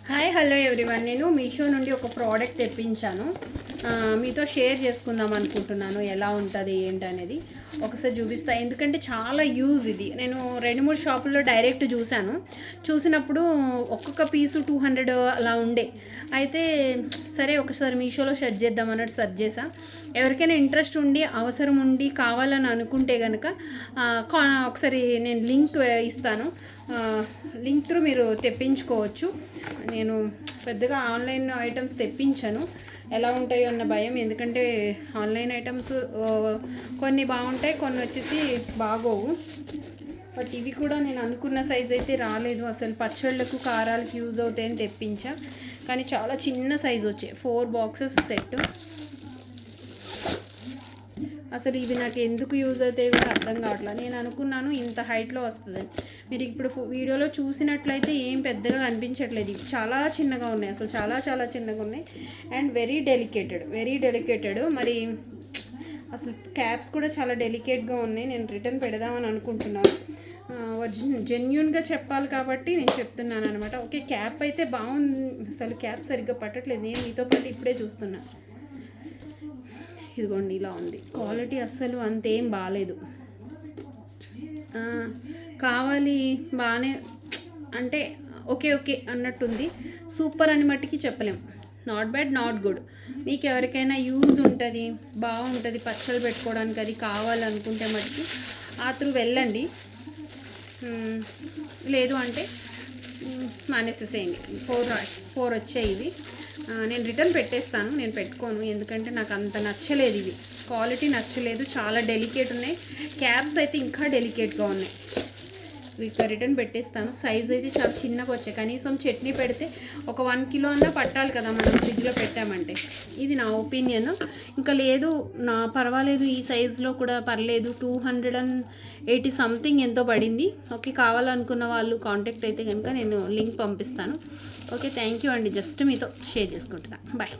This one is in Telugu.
Hi hello everyone. నేను మీషో నుండి ఒక ప్రోడక్ట్ తెప్పించాను. మీతో షేర్ చేసుకుందాం అనుకుంటున్నాను. ఎలా ఉంటుంది ఏంటనేది ఒకసారి చూపిస్తా. ఎందుకంటే చాలా యూజ్ ఇది. నేను 2-3 షాపుల్లో డైరెక్ట్ చూసినప్పుడు ఒక్కొక్క పీసు 200 అలా ఉండే. అయితే సరే ఒకసారి మీషోలో సెర్చ్ చేద్దాం అన్నట్టు సెర్చ్ చేసా. ఎవరికైనా ఇంట్రెస్ట్ ఉండి అవసరం ఉండి కావాలని అనుకుంటే కనుక ఒకసారి నేను లింక్ ఇస్తాను. లింక్ త్రూ మీరు తెప్పించుకోవచ్చు. నేను పెద్దగా ఆన్లైన్ ఐటమ్స్ తెప్పించాను, ఎలా ఉంటాయో అన్న భయం. ఎందుకంటే ఆన్లైన్ ఐటమ్స్ కొన్ని బాగుంటాయి, కొన్ని వచ్చేసి బాగోవు. బట్ ఇవి కూడా నేను అనుకున్న సైజ్ అయితే రాలేదు. అసలు పచ్చళ్ళకు కారాలకు యూజ్ అవుతాయని తెప్పించా, కానీ చాలా చిన్న సైజు వచ్చాయి. 4 బాక్సెస్ సెట్. అసలు ఇవి నాకు ఎందుకు యూజ్ అవుతాయి కూడా అర్థం కావట్లేదు. నేను అనుకున్నాను ఇంత హైట్లో వస్తుందని. మీరు ఇప్పుడు వీడియోలో చూసినట్లయితే ఏం పెద్దగా కనిపించట్లేదు. ఇవి చాలా చిన్నగా ఉన్నాయి, అసలు చాలా చాలా చిన్నగా ఉన్నాయి. And very delicated. మరి అసలు క్యాప్స్ కూడా చాలా డెలికేట్గా ఉన్నాయి. నేను రిటర్న్ పెడదామని అనుకుంటున్నాను. జెన్యూన్గా చెప్పాలి కాబట్టి నేను చెప్తున్నాను అనమాట. ఓకే, క్యాప్ అయితే బాగుంది. అసలు క్యాప్ సరిగ్గా పట్టట్లేదు. నేను మీతో పాటు ఇప్పుడే చూస్తున్నాను. ఇదిగోండి, ఇలా ఉంది. క్వాలిటీ అస్సలు అంతేం బాగాలేదు. కావాలి బాగానే అంటే ఓకే అన్నట్టుంది. సూపర్ అని మట్టికి చెప్పలేం. Not bad, not good. మీకు ఎవరికైనా యూజ్ ఉంటుంది, బాగుంటుంది పచ్చళ్ళు పెట్టుకోవడానికి, అది కావాలనుకుంటే మట్టికి ఆ త్రూ వెళ్ళండి. లేదు అంటే మానేసేసేయండి. 4 వచ్చాయి ఇవి. నేను రిటర్న్ పెట్టేస్తాను, నేను పెట్టుకోను. ఎందుకంటే నాకు అంత నచ్చలేదు, ఇవి క్వాలిటీ నచ్చలేదు. చాలా డెలికేట్ ఉన్నాయి. క్యాప్స్ అయితే ఇంకా డెలికేట్గా ఉన్నాయి. ఇక రిటర్న్ పెట్టేస్తాను. సైజ్ అయితే చాలా చిన్నగా వచ్చాయి. కనీసం చట్నీ పెడితే ఒక 1 కిలో అన్నా పట్టాలి కదా మనం ఫ్రిడ్జ్లో పెట్టామంటే. ఇది నా ఒపీనియన్. ఇంకా లేదు, పర్వాలేదు, ఈ సైజులో కూడా పర్లేదు. 280 సంథింగ్ ఎంతో పడింది. ఓకే, కావాలనుకున్న వాళ్ళు కాంటాక్ట్ అయితే కనుక నేను లింక్ పంపిస్తాను. ఓకే, థ్యాంక్ యూ అండి. జస్ట్ మీతో షేర్ చేసుకుంటున్నాను. బాయ్.